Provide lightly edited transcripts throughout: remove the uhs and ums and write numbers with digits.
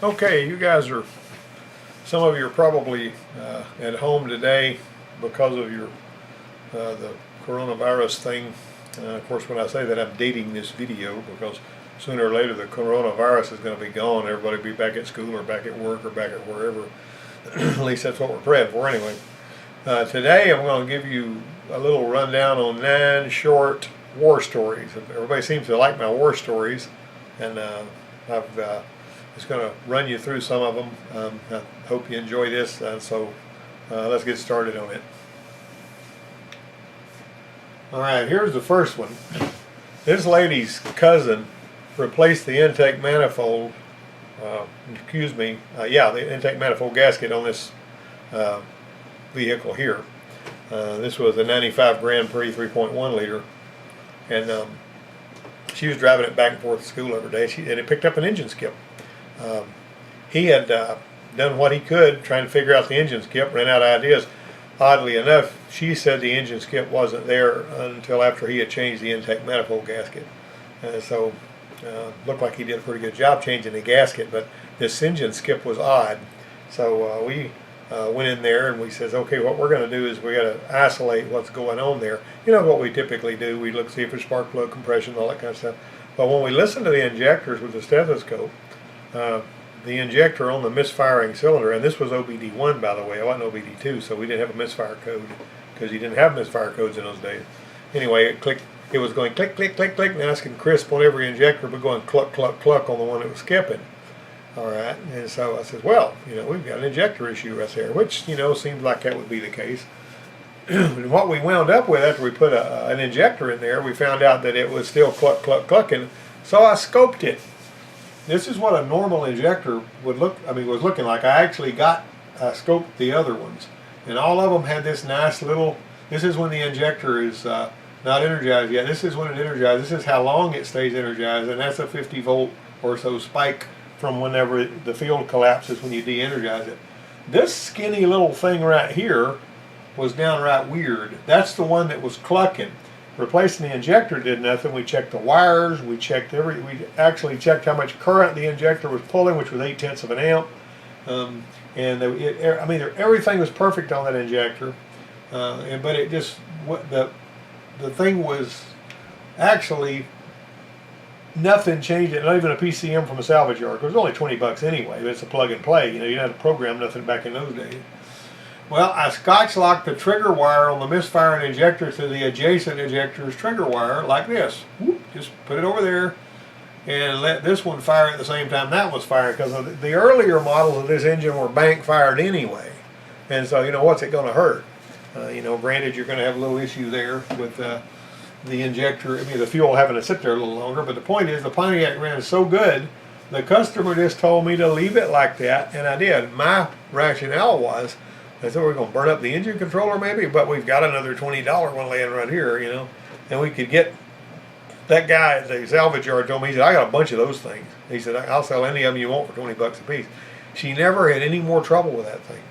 Okay, you guys are, some of you are probably at home today because of your the coronavirus thing. Of course, when I say that, I'm dating this video because sooner or later the coronavirus is going to be gone. Everybody will be back at school or back at work or back at wherever. At least that's what we're praying for anyway. Today I'm going to give you a little rundown on 9 short war stories. Everybody seems to like my war stories, and I've just going to run you through some of them. I hope you enjoy this, so let's get started on it. Alright, here's the first one. This lady's cousin replaced the intake manifold, the intake manifold gasket on this vehicle here. This was a 95 Grand Prix 3.1 liter, and she was driving it back and forth to school every day, and it picked up an engine skip. He had done what he could trying to figure out the engine skip, ran out of ideas. Oddly enough, she said the engine skip wasn't there until after he had changed the intake manifold gasket. So looked like he did a pretty good job changing the gasket, but this engine skip was odd. So we went in there and we says, okay, what we're going to do is we got to isolate what's going on there. You know what we typically do, we look, see if there's spark plug compression, all that kind of stuff. But when we listen to the injectors with the stethoscope, the injector on the misfiring cylinder, and this was OBD1 by the way, it wasn't OBD2, so we didn't have a misfire code because you didn't have misfire codes in those days. Anyway, it was going click, click, click, click, nice and crisp on every injector, but going cluck, cluck, cluck on the one that was skipping. Alright, and so I said, well, we've got an injector issue right there, which, seemed like that would be the case. And what we wound up with after we put an injector in there, we found out that it was still cluck, cluck, clucking, so I scoped it. This is what a normal injector would was looking like. I actually scoped the other ones, and all of them had this nice little, this is when the injector is not energized yet. This is when it energizes. This is how long it stays energized, and that's a 50 volt or so spike from whenever the field collapses when you de-energize it. This skinny little thing right here was downright weird. That's the one that was clucking. Replacing the injector did nothing. We checked the wires, we actually checked how much current the injector was pulling, which was 0.8 of an amp. Everything was perfect on that injector, but it just, the thing was actually, nothing changed it, not even a PCM from a salvage yard. It was only $20 anyway, but it's a plug and play. You didn't have to program nothing back in those days. Well, I scotch locked the trigger wire on the misfiring injector to the adjacent injector's trigger wire like this. Whoop, just put it over there and let this one fire at the same time that was firing, because the earlier models of this engine were bank fired anyway. And so, what's it going to hurt? Granted, you're going to have a little issue there with the injector, the fuel having to sit there a little longer, but the point is the Pontiac ran so good, the customer just told me to leave it like that, and I did. My rationale was, I said, we're going to burn up the engine controller maybe, but we've got another $20 one laying right here, and we could get, that guy at the salvage yard told me, he said, I got a bunch of those things. He said, I'll sell any of them you want for $20 a piece. She never had any more trouble with that thing.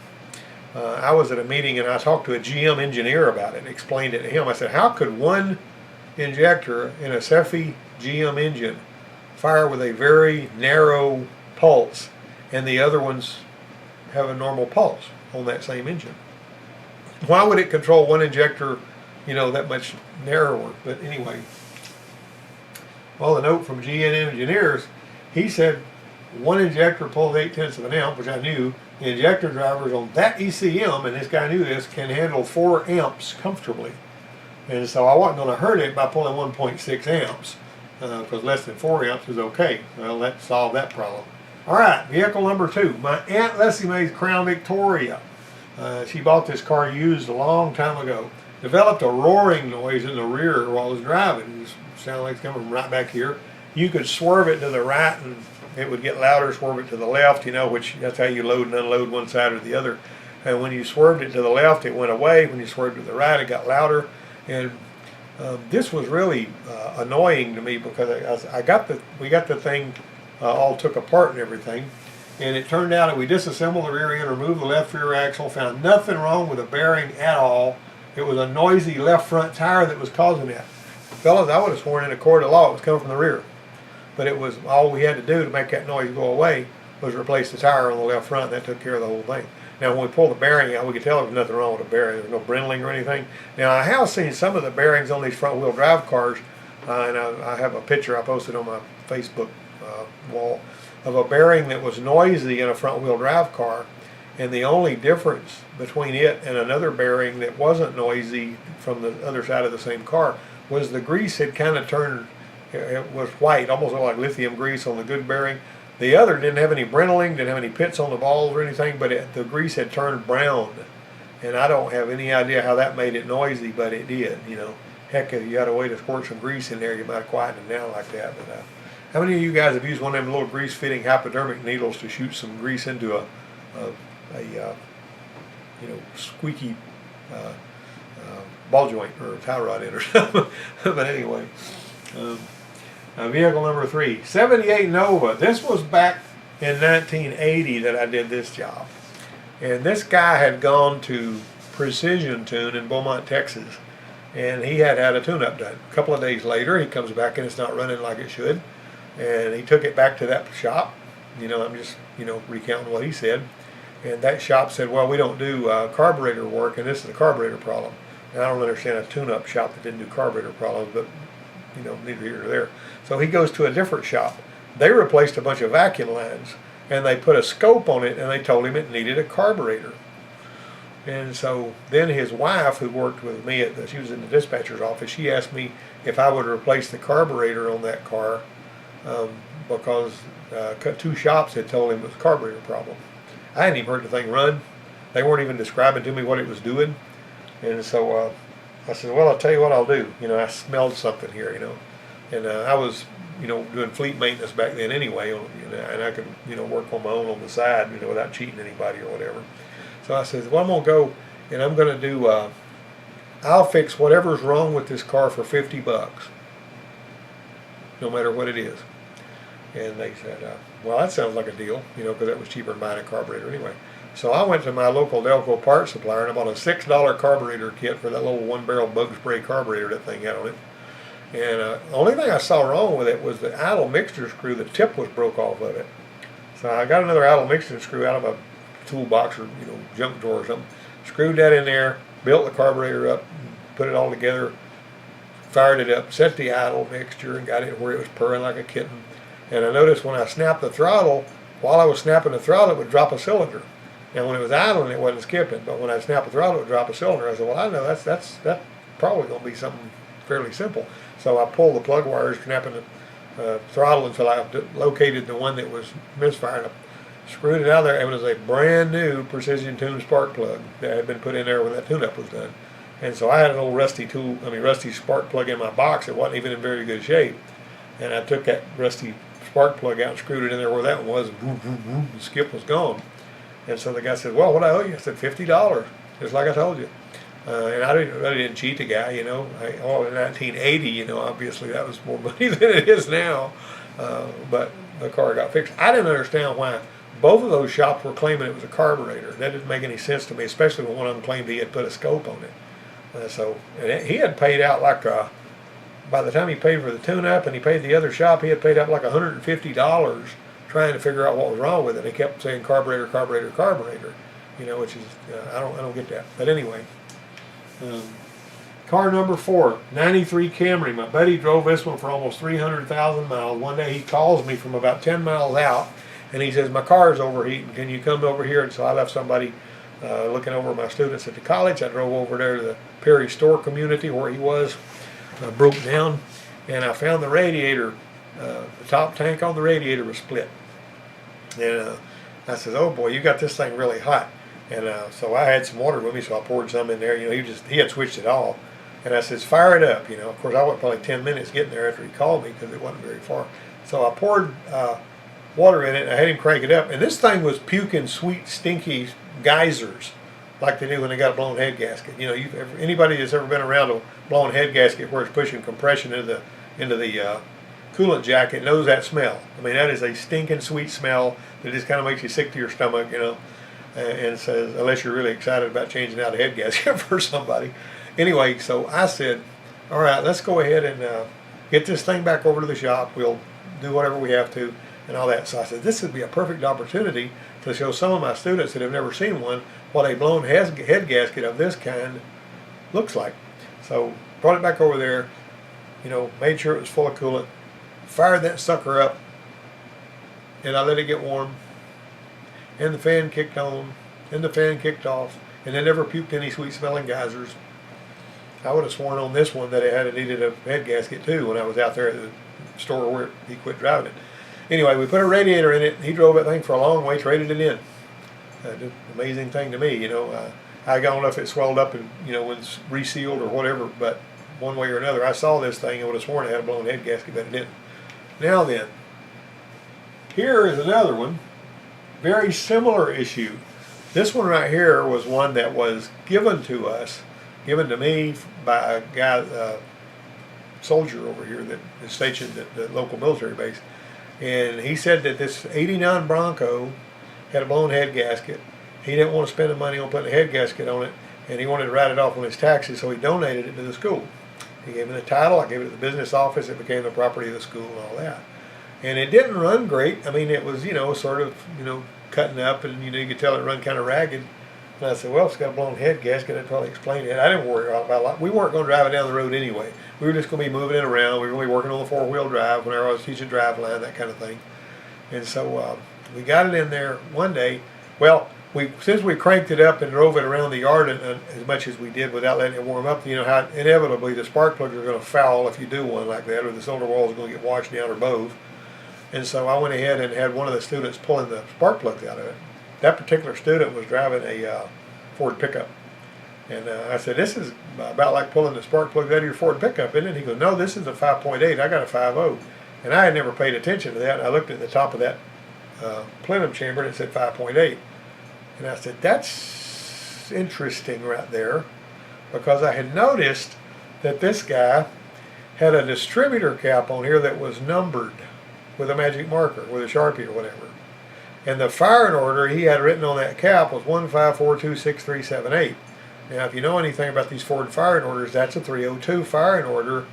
I was at a meeting and I talked to a GM engineer about it and explained it to him. I said, how could one injector in a Cephei GM engine fire with a very narrow pulse and the other ones have a normal pulse on that same engine? Why would it control one injector, that much narrower? But anyway, well, the note from GM engineers, he said one injector pulled 0.8 of an amp, which I knew. The injector drivers on that ECM, and this guy knew this, can handle 4 amps comfortably. And so I wasn't going to hurt it by pulling 1.6 amps, because less than 4 amps is okay. Well, that solved that problem. Alright, vehicle number 2. My Aunt Leslie Mae's Crown Victoria. She bought this car used a long time ago. Developed a roaring noise in the rear while I was driving. It sounded like it's coming from right back here. You could swerve it to the right and it would get louder, swerve it to the left, which that's how you load and unload one side or the other. And when you swerved it to the left, it went away. When you swerved to the right, it got louder. And this was really annoying to me because we got the thing all took apart and everything, and it turned out that we disassembled the rear end, removed the left rear axle, found nothing wrong with the bearing at all. It was a noisy left front tire that was causing that. Fellas, I would have sworn in a court of law it was coming from the rear, but it was all we had to do to make that noise go away was replace the tire on the left front, and that took care of the whole thing. Now, when we pulled the bearing out, we could tell there was nothing wrong with the bearing. There was no brindling or anything. Now, I have seen some of the bearings on these front-wheel drive cars, and I have a picture I posted on my Facebook wall of a bearing that was noisy in a front-wheel drive car, and the only difference between it and another bearing that wasn't noisy from the other side of the same car was the grease had kind of turned, it was white, almost like lithium grease on the good bearing. The other didn't have any brindling, didn't have any pits on the balls or anything, but the grease had turned brown. And I don't have any idea how that made it noisy, but it did, you know. Heck, if you had a way to squirt some grease in there, you might have quietened it down like that. But how many of you guys have used one of them little grease-fitting hypodermic needles to shoot some grease into a you know, squeaky ball joint or tie rod in or something? But anyway, vehicle number 3, 78 Nova. This was back in 1980 that I did this job. And this guy had gone to Precision Tune in Beaumont, Texas, and he had had a tune-up done. A couple of days later, he comes back and it's not running like it should. And he took it back to that shop. You know, I'm just, you know, recounting what he said. And that shop said, well, we don't do carburetor work, and this is a carburetor problem. And I don't understand a tune-up shop that didn't do carburetor problems, but, you know, neither here nor there. So he goes to a different shop. They replaced a bunch of vacuum lines, and they put a scope on it, and they told him it needed a carburetor. And so then his wife, who worked with me, she was in the dispatcher's office, she asked me if I would replace the carburetor on that car because 2 shops had told him it was a carburetor problem. I hadn't even heard the thing run. They weren't even describing to me what it was doing. And so I said, well, I'll tell you what I'll do. You know, I smelled something here, you know. And I was, you know, doing fleet maintenance back then anyway, you know, and I could, you know, work on my own on the side, you know, without cheating anybody or whatever. So I said, well, I'm going to go and I'm going to do, I'll fix whatever's wrong with this car for $50, no matter what it is. And they said, well, that sounds like a deal, you know, because that was cheaper than buying a carburetor anyway. So I went to my local Delco parts supplier and I bought a $6 carburetor kit for that little 1-barrel bug spray carburetor that thing had on it. And the only thing I saw wrong with it was the idle mixture screw. The tip was broke off of it. So I got another idle mixture screw out of a toolbox or, you know, junk drawer or something. Screwed that in there, built the carburetor up, put it all together, fired it up, set the idle mixture, and got it where it was purring like a kitten. And I noticed when I snapped the throttle, while I was snapping the throttle, it would drop a cylinder. Now when it was idling, it wasn't skipping, but when I snapped the throttle, it would drop a cylinder. I said, well, I know that's probably going to be something fairly simple. So I pulled the plug wires, snapping the throttle until I located the one that was misfiring. I screwed it out of there. It was a brand new Precision Tune spark plug that had been put in there when that tune-up was done. And so I had an old rusty spark plug in my box. It wasn't even in very good shape. And I took that rusty spark plug out and screwed it in there where that one was, and boom, boom, boom, the skip was gone. And so the guy said, well, what I owe you? I said, $50, just like I told you. And I didn't cheat the guy, you know. In 1980, you know, obviously that was more money than it is now. But the car got fixed. I didn't understand why both of those shops were claiming it was a carburetor. That didn't make any sense to me, especially when one of them claimed he had put a scope on it. And he had paid out like by the time he paid for the tune-up and he paid the other shop, he had paid out like $150 trying to figure out what was wrong with it. He kept saying carburetor, carburetor, carburetor, you know, which is I don't get that. But anyway, car number 4, 93 Camry. My buddy drove this one for almost 300,000 miles. One day he calls me from about 10 miles out, and he says, my car is overheating. Can you come over here? And so I left somebody looking over my students at the college. I drove over there to the Perry store community where he was. Broke down, and I found the radiator, the top tank on the radiator was split. And I said, oh boy, you got this thing really hot. And so I had some water with me, so I poured some in there. You know, he had switched it off. And I says, fire it up. You know, of course, I went probably 10 minutes getting there after he called me because it wasn't very far. So I poured water in it, and I had him crank it up. And this thing was puking sweet, stinky geysers like they do when they got a blown head gasket. You know, anybody that's ever been around a blown head gasket where it's pushing compression into the coolant jacket knows that smell. I mean, that is a stinking sweet smell that just kind of makes you sick to your stomach, you know. And says, unless you're really excited about changing out a head gasket for somebody. Anyway, so I said, all right, let's go ahead and get this thing back over to the shop. We'll do whatever we have to. and all that. So I said, this would be a perfect opportunity to show some of my students that have never seen one what a blown head gasket of this kind looks like. So brought it back over there, made sure it was full of coolant, fired that sucker up, and I let it get warm, and the fan kicked on, and the fan kicked off, and it never puked any sweet smelling geysers. I would have sworn on this one that it had needed a head gasket too when I was out there at the store where he quit driving it. Anyway, we put a radiator in it. He drove that thing for a long way, traded it in. Amazing thing to me, I don't know if it swelled up and when it's resealed or whatever, but one way or another, I saw this thing and would have sworn it had a blown head gasket, but it didn't. Now then, here is another one, very similar issue. This one right here was one that was given to me by a guy, soldier over here that is stationed at the local military base, and he said that this '89 Bronco had a blown head gasket. He didn't want to spend the money on putting a head gasket on it, and he wanted to write it off on his taxes, so he donated it to the school. He gave me the title, I gave it to the business office, it became the property of the school and all that. And it didn't run great. I mean, it was, sort of, cutting up, and, you could tell it run kind of ragged. And I said, well, it's got a blown head gasket, I'd probably explain it. I didn't worry about it. We weren't going to drive it down the road anyway. We were just going to be moving it around. We were going to be working on the four-wheel drive whenever I was teaching driveline, that kind of thing. And so we got it in there one day. Well, since we cranked it up and drove it around the yard as much as we did without letting it warm up, how inevitably the spark plugs are going to foul if you do one like that, or the cylinder walls are going to get washed down, or both. And so I went ahead and had one of the students pulling the spark plugs out of it. That particular student was driving a Ford pickup. And I said, this is about like pulling the spark plugs out of your Ford pickup, isn't it? He goes, no, this is a 5.8. I got a 5.0. And I had never paid attention to that. And I looked at the top of that plenum chamber and it said 5.8. And I said, that's interesting right there, because I had noticed that this guy had a distributor cap on here that was numbered with a magic marker, with a Sharpie or whatever. And the firing order he had written on that cap was 1542638. Now, if you know anything about these Ford firing orders, that's a 302 firing order,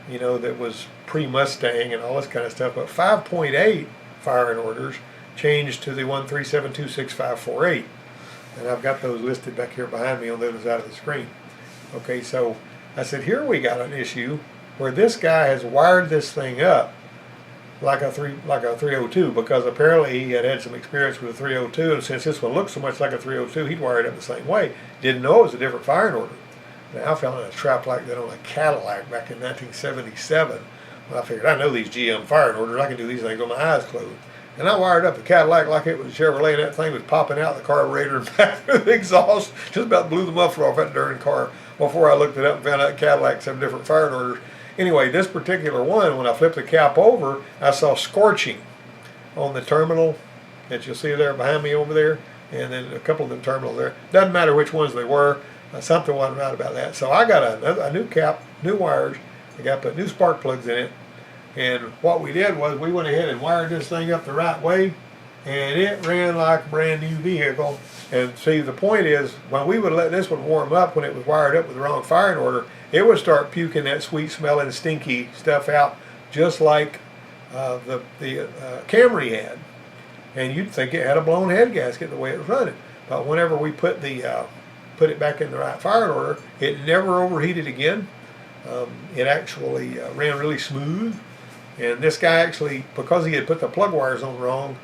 that was pre-Mustang and all this kind of stuff. But 5.8 firing orders changed to the 137265548. And I've got those listed back here behind me on the other side of the screen. Okay, so I said, here we got an issue where this guy has wired this thing up like a 302, because apparently he had some experience with a 302, and since this one looks so much like a 302, he'd wired it up the same way. Didn't know it was a different firing order. Now, I found a trap like that on a Cadillac back in 1977. Well, I figured, I know these GM firing orders, I can do these things with my eyes closed. And I wired up the Cadillac like it was a Chevrolet, and that thing was popping out the carburetor and back through the exhaust. Just about blew the muffler off that darn car before I looked it up and found out Cadillac some different firing orders. Anyway, this particular one, when I flipped the cap over, I saw scorching on the terminal that you'll see there behind me over there, and then a couple of the terminals there. Doesn't matter which ones they were. Something wasn't right about that. So I got a new cap, new wires. I got to put new spark plugs in it. And what we did was we went ahead and wired this thing up the right way, and it ran like a brand new vehicle. And see, the point is, when we would let this one warm up, when it was wired up with the wrong firing order, it would start puking that sweet smelling stinky stuff out, just like the Camry had. And you'd think it had a blown head gasket the way it was running. But whenever we put it back in the right firing order, it never overheated again. It actually ran really smooth. And this guy actually, because he had put the plug wires on wrong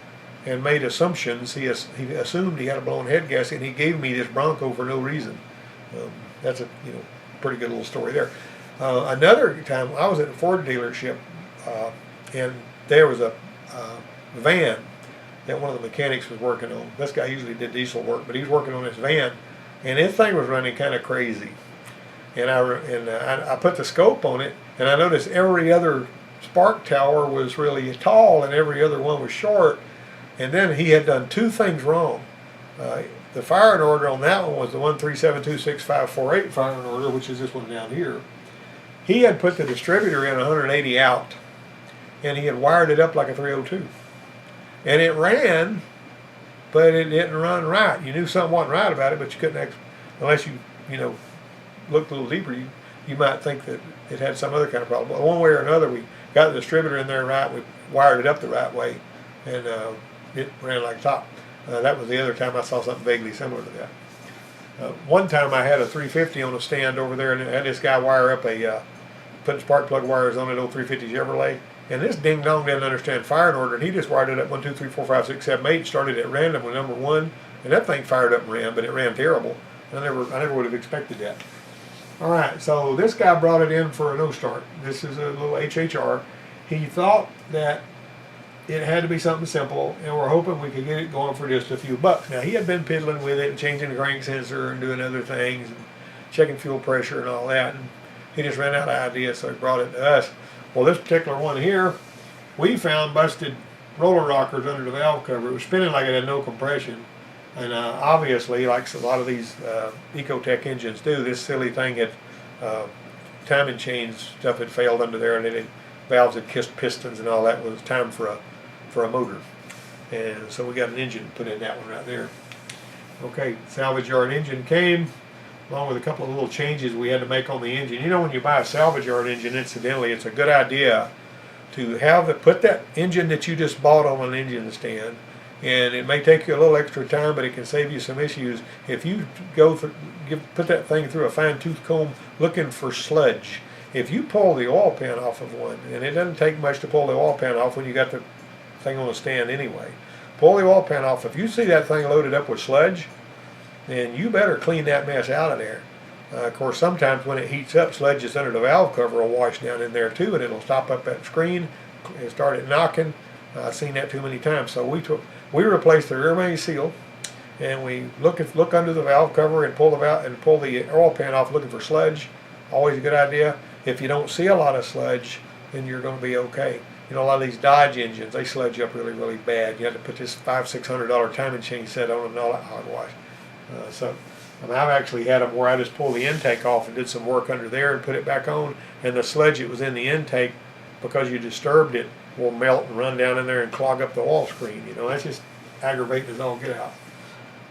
and made assumptions, he assumed he had a blown head gasket, and he gave me this Bronco for no reason. That's a pretty good little story there. Another time, I was at a Ford dealership, and there was a van that one of the mechanics was working on. This guy usually did diesel work, but he was working on this van, and this thing was running kind of crazy. And I put the scope on it, and I noticed every other spark tower was really tall and every other one was short. And then he had done two things wrong. The firing order on that one was the 137265548 firing order, which is this one down here. He had put the distributor in 180 out, and he had wired it up like a 302. And it ran, but it didn't run right. You knew something wasn't right about it, but you couldn't, unless you looked a little deeper, you might think that it had some other kind of problem. But one way or another, we got the distributor in there right, we wired it up the right way, and it ran like top. That was the other time I saw something vaguely similar to that. One time I had a 350 on a stand over there, and I had this guy wire up putting spark plug wires on an old 350 Chevrolet, and this ding dong didn't understand firing order, and he just wired it up 1, 2, 3, 4, 5, 6, 7, 8, started at random with number 1, and that thing fired up and ran, but it ran terrible. I never would have expected that. All right, so this guy brought it in for a no start. This is a little HHR. He thought that it had to be something simple, and we're hoping we could get it going for just a few bucks. Now, he had been piddling with it and changing the crank sensor and doing other things and checking fuel pressure and all that, and he just ran out of ideas, so he brought it to us. Well, this particular one here, we found busted roller rockers under the valve cover. It was spinning like it had no compression, and obviously, like a lot of these Ecotech engines do, this silly thing had timing chain stuff had failed under there, and then valves had kissed pistons and all that. It was time for a motor, and so we got an engine put in that one right there. Okay, salvage yard engine came along with a couple of little changes we had to make on the engine. You know, when you buy a salvage yard engine, incidentally, it's a good idea to put that engine that you just bought on an engine stand, and it may take you a little extra time, but it can save you some issues if you put that thing through a fine-tooth comb looking for sludge. If you pull the oil pan off of one, and it doesn't take much to pull the oil pan off when you got the thing on the stand anyway, pull the oil pan off. If you see that thing loaded up with sludge, then you better clean that mess out of there. Of course, sometimes when it heats up, sludge is under the valve cover will wash down in there too, and it'll stop up that screen and start it knocking. I've seen that too many times. So we replaced the rear main seal, and we look under the valve cover and pull the oil pan off looking for sludge. Always a good idea. If you don't see a lot of sludge, then you're going to be okay. You know, a lot of these Dodge engines, they sludge up really, really bad. You have to put this $500-600 timing chain set on and all that hogwash. I've actually had them where I just pulled the intake off and did some work under there and put it back on, and the sludge that was in the intake, because you disturbed it, will melt and run down in there and clog up the wall screen. You know, that's just aggravating as all get out.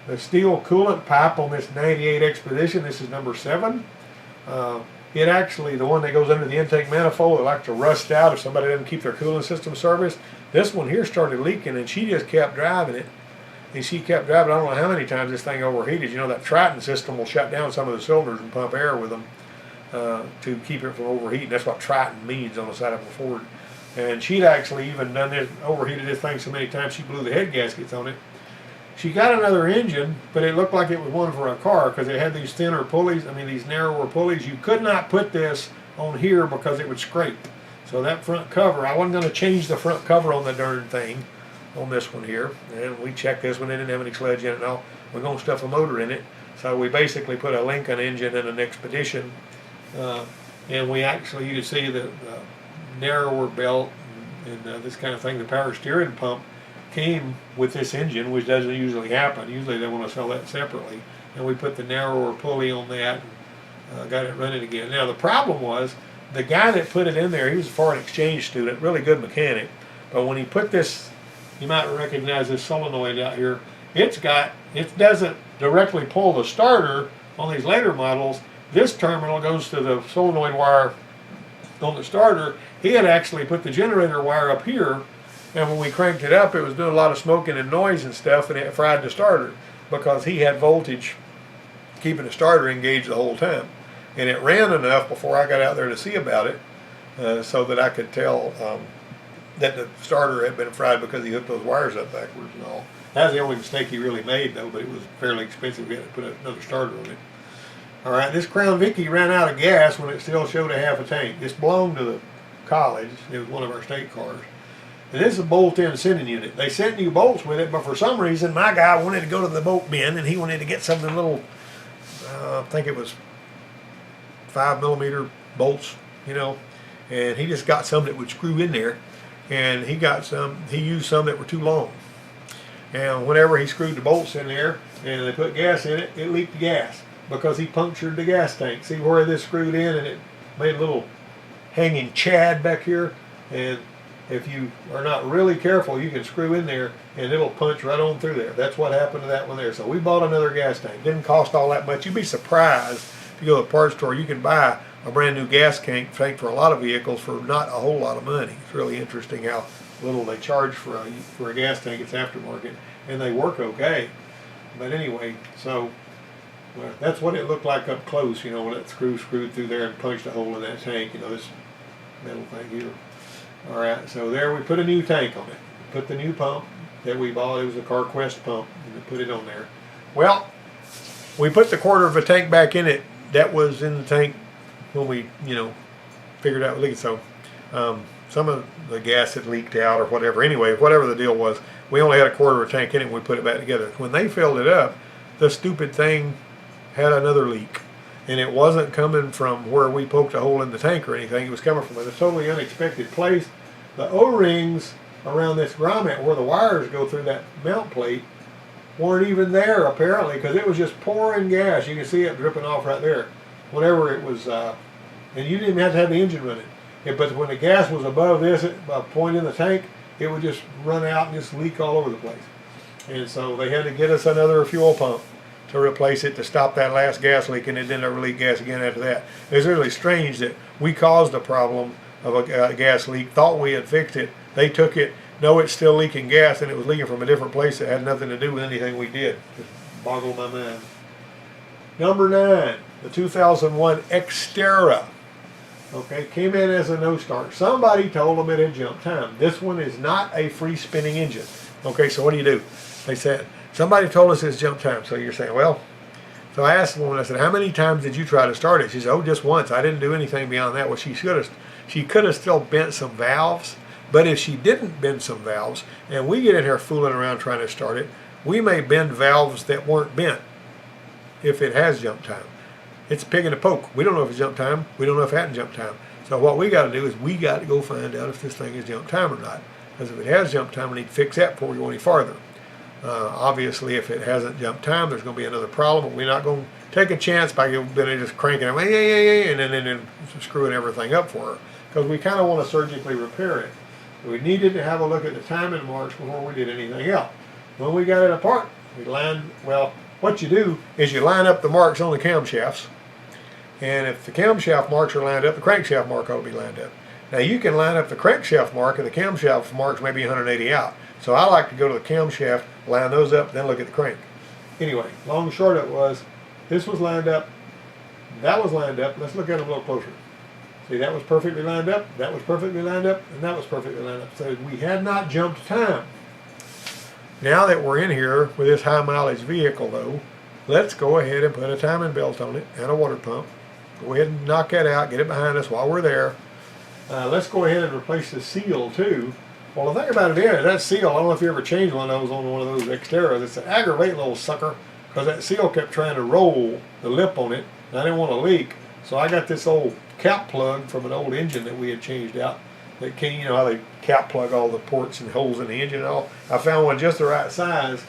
The steel coolant pipe on this 98 Expedition, this is number 7. It actually, the one that goes under the intake manifold, it likes to rust out if somebody doesn't keep their cooling system serviced. This one here started leaking, and she just kept driving it. And she kept driving. I don't know how many times this thing overheated. You know, that Triton system will shut down some of the cylinders and pump air with them to keep it from overheating. That's what Triton means on the side of a Ford. And she'd actually even done this, overheated this thing so many times she blew the head gaskets on it. She got another engine, but it looked like it was one for a car because it had these thinner pulleys, these narrower pulleys. You could not put this on here because it would scrape. So that front cover, I wasn't going to change the front cover on the darn thing on this one here. And we checked this one, it didn't have any sludge in it and all. We're going to stuff a motor in it. So we basically put a Lincoln engine in an Expedition. And we actually, you can see the narrower belt and this kind of thing. The power steering pump came with this engine, which doesn't usually happen. Usually they want to sell that separately. And we put the narrower pulley on that and got it running again. Now the problem was, the guy that put it in there, he was a foreign exchange student, really good mechanic. But when he put this, you might recognize this solenoid out here, it doesn't directly pull the starter on these later models. This terminal goes to the solenoid wire on the starter. He had actually put the generator wire up here, and when we cranked it up, it was doing a lot of smoking and noise and stuff, and it fried the starter because he had voltage keeping the starter engaged the whole time. And it ran enough before I got out there to see about it, so that I could tell that the starter had been fried because he hooked those wires up backwards and all. That was the only mistake he really made, though, but it was fairly expensive. We had to put another starter on it. All right, this Crown Vicky ran out of gas when it still showed a half a tank. This belonged to the college. It was one of our state cars. And this is a bolt-in sending unit. They sent new bolts with it, but for some reason, my guy wanted to go to the bolt bin, and he wanted to get something little, I think it was 5mm bolts, you know, and he just got some that would screw in there, and he used some that were too long. And whenever he screwed the bolts in there and they put gas in it, it leaked gas because he punctured the gas tank. See where this screwed in, and it made a little hanging chad back here, and if you are not really careful, you can screw in there and it'll punch right on through there. That's what happened to that one there. So we bought another gas tank. Didn't cost all that much. You'd be surprised if you go to the parts store, you can buy a brand new gas tank for a lot of vehicles for not a whole lot of money. It's really interesting how little they charge for a gas tank. It's aftermarket, and they work okay. But anyway, so well, that's what it looked like up close. You know, when that screwed through there and punched a hole in that tank. You know, this metal thing here. All right, so there we put a new tank on it. Put the new pump that we bought. It was a CarQuest pump, and we put it on there. Well, we put the quarter of a tank back in it. That was in the tank when we, you know, figured out leaking. So some of the gas had leaked out or whatever. Anyway, whatever the deal was, we only had a quarter of a tank in it and we put it back together. When they filled it up, the stupid thing had another leak. And it wasn't coming from where we poked a hole in the tank or anything. It was coming from a totally unexpected place. The O-rings around this grommet where the wires go through that mount plate weren't even there apparently, because it was just pouring gas. You can see it dripping off right there. Whenever it was, and you didn't even have to have the engine running. But when the gas was above this point in the tank, it would just run out and just leak all over the place. And so they had to get us another fuel pump to replace it to stop that last gas leak, and it didn't ever leak gas again after that. It was really strange that we caused a problem of a gas leak, thought we had fixed it. They took it, no, it's still leaking gas, and it was leaking from a different place that had nothing to do with anything we did. Just boggled my mind. Number 9, the 2001 Xterra. Okay, came in as a no start. Somebody told them it had jump time. This one is not a free spinning engine. Okay, so what do? They said, somebody told us it's jump time. So you're saying, well, so I asked the woman, I said, how many times did you try to start it? She said, oh, just once. I didn't do anything beyond that. Well, she could have still bent some valves, but if she didn't bend some valves, and we get in here fooling around trying to start it, we may bend valves that weren't bent if it has jump time. It's a pig in a poke. We don't know if it's jump time. We don't know if it hadn't jump time. So what we got to do is we got to go find out if this thing is jump time or not. Because if it has jump time, we need to fix that before we go any farther. Obviously, if it hasn't jump time, there's going to be another problem. We're not going to take a chance by just cranking it, and then screwing everything up for her. Because we kind of want to surgically repair it. We needed to have a look at the timing marks before we did anything else. When we got it apart, what you do is you line up the marks on the camshafts. And if the camshaft marks are lined up, the crankshaft mark ought to be lined up. Now you can line up the crankshaft mark and the camshaft marks maybe 180 out. So I like to go to the camshaft, line those up, then look at the crank. Anyway, long and short of it was, this was lined up, that was lined up. Let's look at them a little closer. See, that was perfectly lined up, that was perfectly lined up, and that was perfectly lined up. So we had not jumped time. Now that we're in here with this high mileage vehicle though, let's go ahead and put a timing belt on it and a water pump. Go ahead and knock that out, get it behind us while we're there. Let's go ahead and replace the seal too. Well, the thing about it is, that seal, I don't know if you ever changed one of those on one of those Xterras, it's an aggravating little sucker, because that seal kept trying to roll the lip on it, and I didn't want to leak. So I got this old cap plug from an old engine that we had changed out. That came, you know how they cap plug all the ports and holes in the engine and all. I found one just the right size,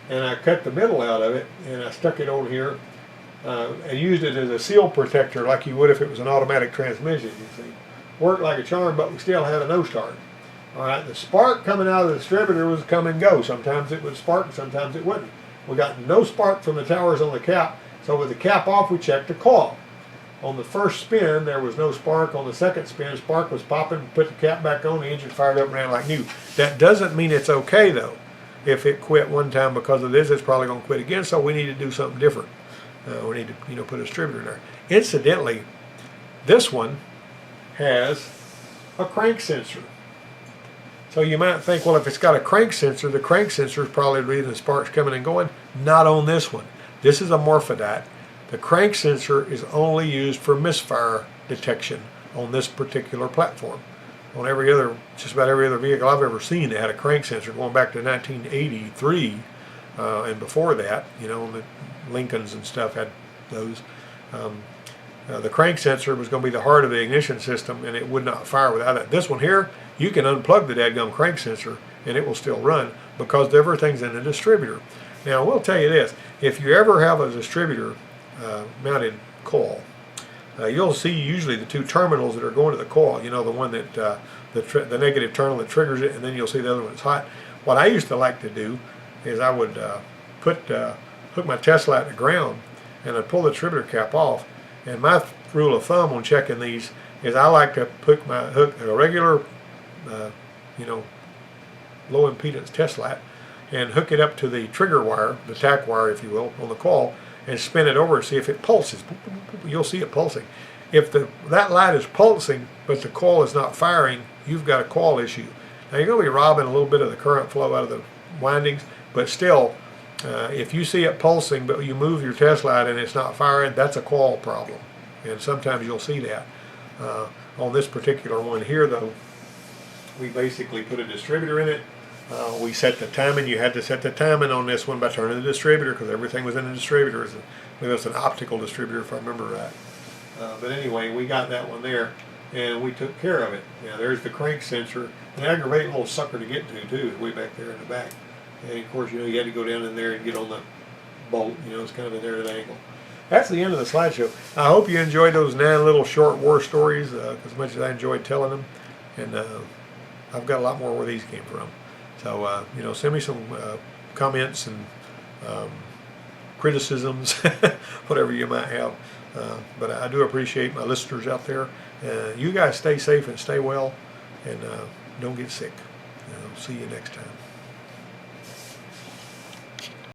and I cut the middle out of it, and I stuck it on here, and used it as a seal protector like you would if it was an automatic transmission, you see. Worked like a charm, but we still had a no start. Alright, the spark coming out of the distributor was come and go. Sometimes it would spark, and sometimes it wouldn't. We got no spark from the towers on the cap, so with the cap off, we checked the coil. On the first spin, there was no spark. On the second spin, spark was popping, put the cap back on, the engine fired up and ran like new. That doesn't mean it's okay, though. If it quit one time because of this, it's probably going to quit again, so we need to do something different. We need to put a distributor in there. Incidentally, this one has a crank sensor. So you might think, well, if it's got a crank sensor, the crank sensor is probably reading the sparks coming and going. Not on this one. This is a morphodite. The crank sensor is only used for misfire detection on this particular platform. On just about every other vehicle I've ever seen that had a crank sensor, going back to 1983 and before that, you know, the Lincolns and stuff had those. The crank sensor was going to be the heart of the ignition system, and it would not fire without it. This one here, you can unplug the dadgum crank sensor and it will still run because everything's in the distributor. Now, we'll tell you this, if you ever have a distributor mounted coil, you'll see usually the two terminals that are going to the coil, you know, the one that the negative terminal that triggers it, and then you'll see the other one that's hot. What I used to like to do is I would hook my Tesla at the ground, and I'd pull the distributor cap off. And my rule of thumb on checking these is I like to hook a regular, low impedance test light and hook it up to the trigger wire, the tack wire if you will, on the coil, and spin it over and see if it pulses. You'll see it pulsing. If that light is pulsing but the coil is not firing, you've got a coil issue. Now you're going to be robbing a little bit of the current flow out of the windings, but still, if you see it pulsing but you move your test light and it's not firing, that's a coil problem. And sometimes you'll see that. On this particular one here though, we basically put a distributor in it. We set the timing. You had to set the timing on this one by turning the distributor because everything was in the distributor. It was an optical distributor if I remember right. But anyway, we got that one there and we took care of it. Now there's the crank sensor, an aggravating little sucker to get to too, is way back there in the back. And of course, you know, you had to go down in there and get on the bolt. You know, it's kind of in there at an angle. That's the end of the slideshow. I hope you enjoyed those 9 little short war stories as much as I enjoyed telling them. And I've got a lot more where these came from. So, you know, send me some comments and criticisms, whatever you might have. But I do appreciate my listeners out there. You guys stay safe and stay well and don't get sick. See you next time.